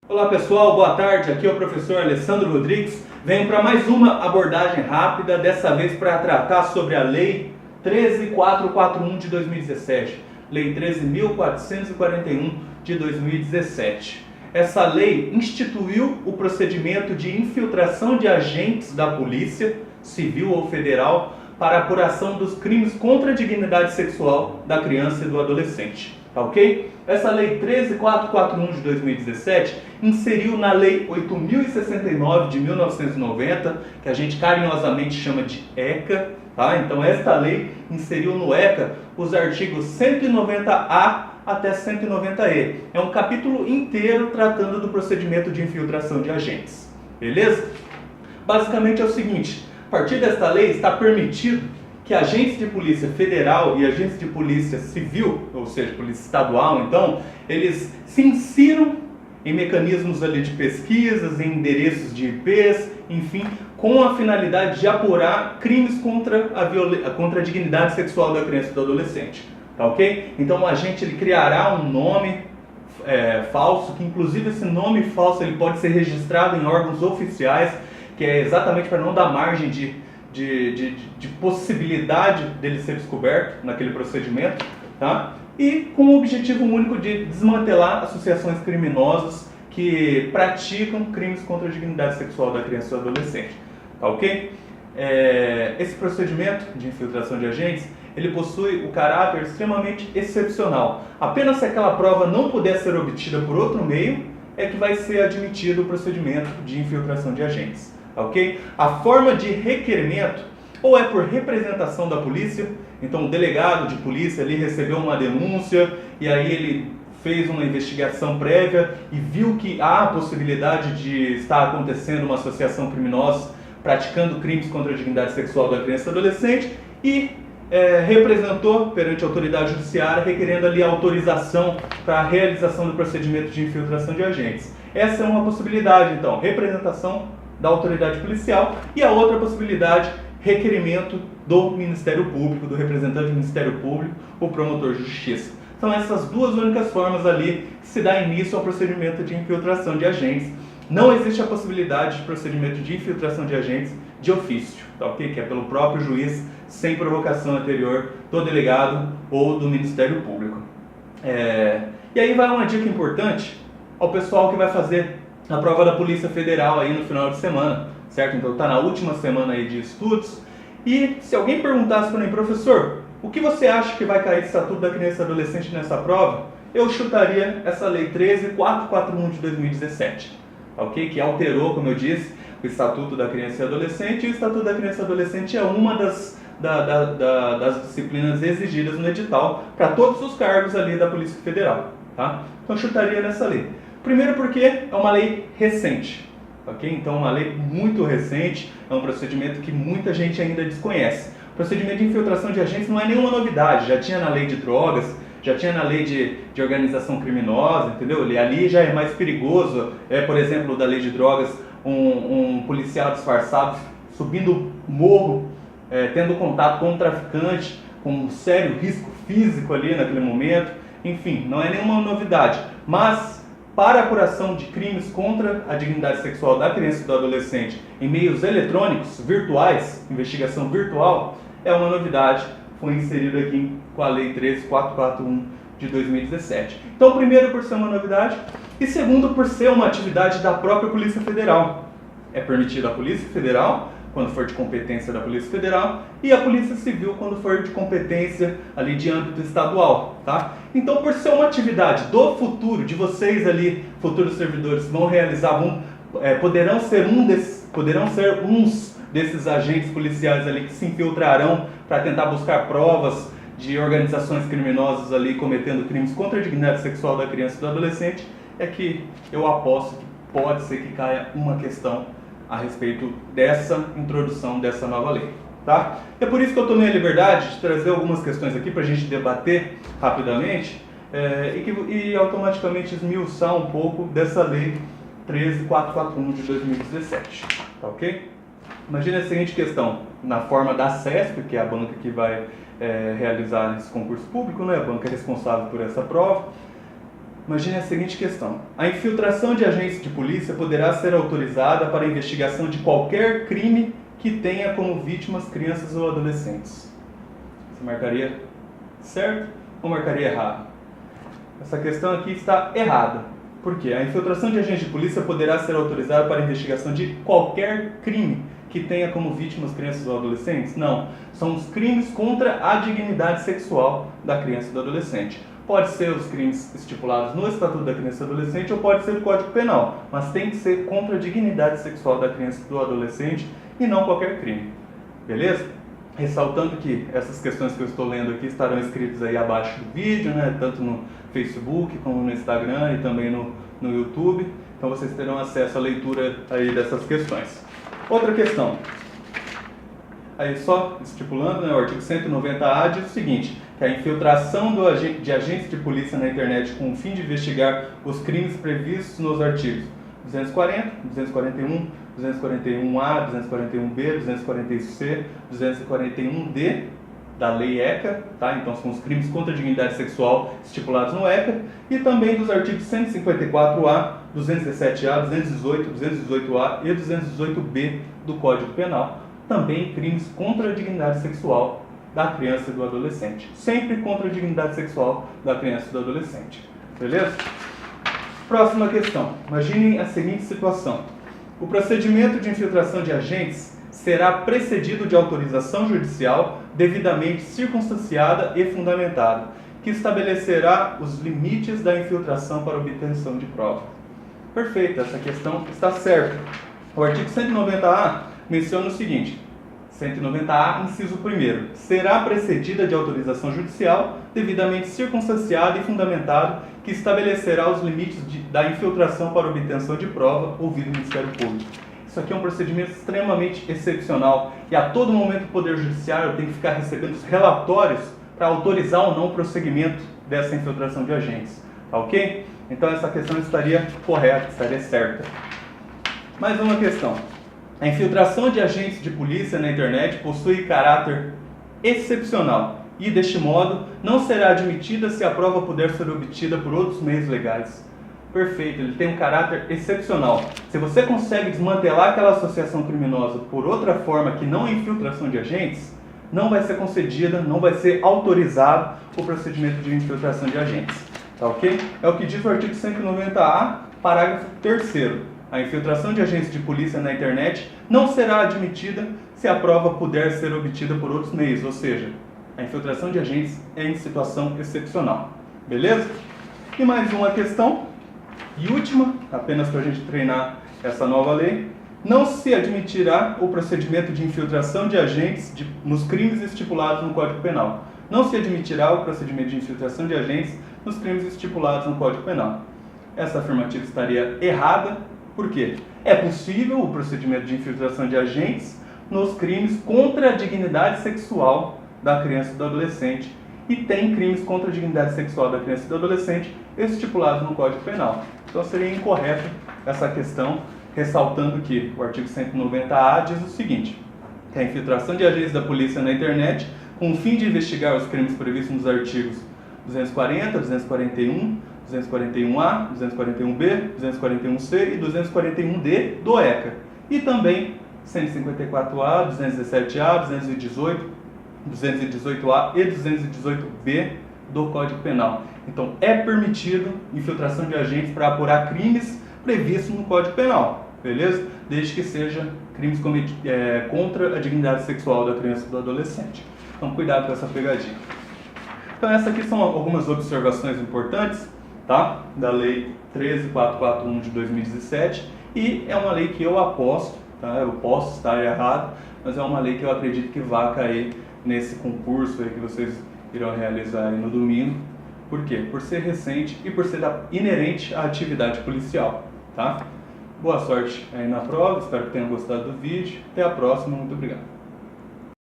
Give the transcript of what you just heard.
Olá pessoal, boa tarde, aqui é o professor Alessandro Rodrigues. Venho para mais uma abordagem rápida, dessa vez para tratar sobre a Lei 13.441 de 2017, Lei 13.441 de 2017. Essa lei instituiu o procedimento de infiltração de agentes da Polícia Civil ou Federal para apuração dos crimes contra a dignidade sexual da criança e do adolescente. Tá ok? Essa Lei 13.441 de 2017 inseriu na Lei 8.069 de 1990, que a gente carinhosamente chama de ECA, tá? Então esta lei inseriu no ECA os artigos 190A até 190E. É um capítulo inteiro tratando do procedimento de infiltração de agentes. Beleza? Basicamente é o seguinte, a partir desta lei está permitido que agentes de polícia federal e agentes de polícia civil, ou seja, polícia estadual, então, eles se insiram em mecanismos ali de pesquisas, em endereços de IPs, enfim, com a finalidade de apurar crimes contra a dignidade sexual da criança e do adolescente. Tá ok? Então o agente ele criará um nome falso, que inclusive esse nome falso ele pode ser registrado em órgãos oficiais, que é exatamente para não dar margem de possibilidade dele ser descoberto naquele procedimento, tá? E com o objetivo único de desmantelar associações criminosas que praticam crimes contra a dignidade sexual da criança e do adolescente, tá ok? Esse procedimento de infiltração de agentes, ele possui o caráter extremamente excepcional. Apenas se aquela prova não puder ser obtida por outro meio, é que vai ser admitido o procedimento de infiltração de agentes. Okay? A forma de requerimento ou é por representação da polícia, então o delegado de polícia ali recebeu uma denúncia e aí ele fez uma investigação prévia e viu que há a possibilidade de estar acontecendo uma associação criminosa praticando crimes contra a dignidade sexual da criança e do adolescente e representou perante a autoridade judiciária requerendo ali a autorização para a realização do procedimento de infiltração de agentes. Essa é uma possibilidade, então, representação da autoridade policial e a outra possibilidade, requerimento do Ministério Público, do representante do Ministério Público, o promotor de justiça. São essas duas únicas formas ali que se dá início ao procedimento de infiltração de agentes. Não existe a possibilidade de procedimento de infiltração de agentes de ofício, tá ok? Que é pelo próprio juiz, sem provocação anterior do delegado ou do Ministério Público. E aí vai uma dica importante ao pessoal que vai fazer a prova da Polícia Federal aí no final de semana, certo? Então está na última semana aí de estudos. E se alguém perguntasse para mim, professor, o que você acha que vai cair de Estatuto da Criança e Adolescente nessa prova? Eu chutaria essa Lei 13.441 de 2017, ok? Que alterou, como eu disse, o Estatuto da Criança e Adolescente. E o Estatuto da Criança e Adolescente é uma das disciplinas exigidas no edital para todos os cargos ali da Polícia Federal, tá? Então eu chutaria nessa lei. Primeiro porque é uma lei recente, ok? Então é uma lei muito recente, é um procedimento que muita gente ainda desconhece. O procedimento de infiltração de agentes não é nenhuma novidade, já tinha na lei de drogas, já tinha na lei de organização criminosa, entendeu? Ali já é mais perigoso, por exemplo, da lei de drogas, um policial disfarçado subindo morro, tendo contato com um traficante, com um sério risco físico ali naquele momento, enfim, não é nenhuma novidade, mas para a apuração de crimes contra a dignidade sexual da criança e do adolescente em meios eletrônicos, virtuais, investigação virtual, é uma novidade, foi inserido aqui com a Lei 13.441 de 2017. Então, primeiro, por ser uma novidade, e segundo, por ser uma atividade da própria Polícia Federal. É permitido à Polícia Federal, quando for de competência da Polícia Federal, e a Polícia Civil, quando for de competência ali de âmbito estadual, tá? Então, por ser uma atividade do futuro, de vocês ali, futuros servidores, vão realizar, poderão ser uns desses agentes policiais ali que se infiltrarão para tentar buscar provas de organizações criminosas ali cometendo crimes contra a dignidade sexual da criança e do adolescente, é que eu aposto que pode ser que caia uma questão a respeito dessa introdução dessa nova lei, tá? É por isso que eu tomei a liberdade de trazer algumas questões aqui para a gente debater rapidamente e automaticamente esmiuçar um pouco dessa lei 13.441 de 2017, tá ok? Imagina a seguinte questão, na forma da CESP, que é a banca que vai realizar esse concurso público, né? A banca responsável por essa prova. Imagine a seguinte questão. A infiltração de agentes de polícia poderá ser autorizada para a investigação de qualquer crime que tenha como vítimas crianças ou adolescentes. Você marcaria certo ou marcaria errado? Essa questão aqui está errada. Por quê? A infiltração de agentes de polícia poderá ser autorizada para a investigação de qualquer crime que tenha como vítimas crianças ou adolescentes? Não. São os crimes contra a dignidade sexual da criança e do adolescente. Pode ser os crimes estipulados no Estatuto da Criança e do Adolescente ou pode ser o Código Penal, mas tem que ser contra a dignidade sexual da criança e do adolescente e não qualquer crime. Beleza? Ressaltando que essas questões que eu estou lendo aqui estarão escritas aí abaixo do vídeo, né? Tanto no Facebook como no Instagram e também no YouTube. Então vocês terão acesso à leitura aí dessas questões. Outra questão. Aí só estipulando, né, o artigo 190A diz o seguinte, que a infiltração de agentes de polícia na internet com o fim de investigar os crimes previstos nos artigos 240, 241, 241A, 241B, 240C, 241D da Lei ECA, tá? Então são os crimes contra a dignidade sexual estipulados no ECA, e também dos artigos 154A, 217A, 218, 218A e 218B do Código Penal, também crimes contra a dignidade sexual da criança e do adolescente. Sempre contra a dignidade sexual da criança e do adolescente. Beleza? Próxima questão. Imaginem a seguinte situação. O procedimento de infiltração de agentes será precedido de autorização judicial devidamente circunstanciada e fundamentada, que estabelecerá os limites da infiltração para obtenção de prova. Perfeito, essa questão está certa. O artigo 190A menciona o seguinte, 190A, inciso 1º, será precedida de autorização judicial devidamente circunstanciada e fundamentada, que estabelecerá os limites da infiltração para obtenção de prova, ouvido o Ministério Público. Isso aqui é um procedimento extremamente excepcional e a todo momento o Poder Judiciário tem que ficar recebendo os relatórios para autorizar ou não o prosseguimento dessa infiltração de agentes. Tá ok? Então essa questão estaria correta, estaria certa. Mais uma questão. A infiltração de agentes de polícia na internet possui caráter excepcional e, deste modo, não será admitida se a prova puder ser obtida por outros meios legais. Perfeito, ele tem um caráter excepcional. Se você consegue desmantelar aquela associação criminosa por outra forma que não a infiltração de agentes, não vai ser concedida, não vai ser autorizado o procedimento de infiltração de agentes. Tá ok? É o que diz o artigo 190A, parágrafo 3º. A infiltração de agentes de polícia na internet não será admitida se a prova puder ser obtida por outros meios, ou seja, a infiltração de agentes é em situação excepcional. Beleza? E mais uma questão, e última, apenas para a gente treinar essa nova lei. Não se admitirá o procedimento de infiltração de agentes nos crimes estipulados no Código Penal. Não se admitirá o procedimento de infiltração de agentes nos crimes estipulados no Código Penal. Essa afirmativa estaria errada. Por quê? É possível o procedimento de infiltração de agentes nos crimes contra a dignidade sexual da criança e do adolescente, e tem crimes contra a dignidade sexual da criança e do adolescente estipulados no Código Penal. Então seria incorreta essa questão, ressaltando que o artigo 190A diz o seguinte, que a infiltração de agentes da polícia na internet com o fim de investigar os crimes previstos nos artigos 240, 241, 241A, 241B, 241C e 241D do ECA. E também 154A, 217A, 218, 218A e 218B do Código Penal. Então é permitido infiltração de agentes para apurar crimes previstos no Código Penal, beleza? Desde que seja crimes contra a dignidade sexual da criança e do adolescente. Então cuidado com essa pegadinha. Então essas aqui são algumas observações importantes, tá? Da Lei 13.441 de 2017, e é uma lei que eu aposto, tá? Eu posso estar errado, mas é uma lei que eu acredito que vai cair nesse concurso aí que vocês irão realizar aí no domingo. Por quê? Por ser recente e por ser inerente à atividade policial, tá? Boa sorte aí na prova, espero que tenham gostado do vídeo. Até a próxima, muito obrigado.